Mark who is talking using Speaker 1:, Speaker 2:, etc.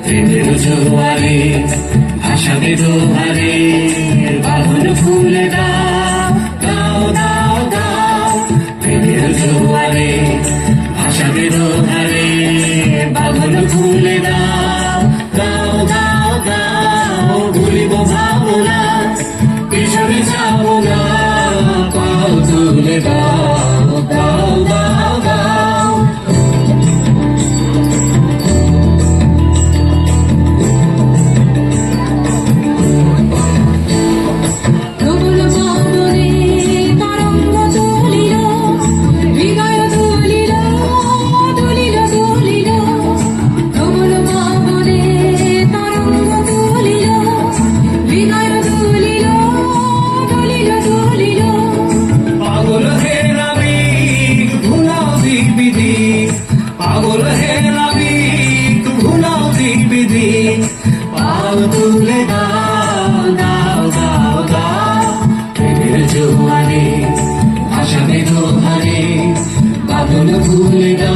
Speaker 1: প্রেমের জোয়ারে ভাসাবে দোহারে বাঁধন ফুলে দাও দাও দাও দাও। প্রেমের জোয়ারে ভাসাবে দোহারে বাঁধন ফুলে দাও দাও দাও দাও। ভুলিব ভাবনা পিছনে যাব না, পাল তুলে দাও দাও দাও দাও। পাগল হে নাবিক ভুলাও দিক বিধি, পাল তুলে দাও দাও দাও দাও। প্রেমের জোয়ারে ভাসাবে দোহারে বাঁধন ফুলে দাও।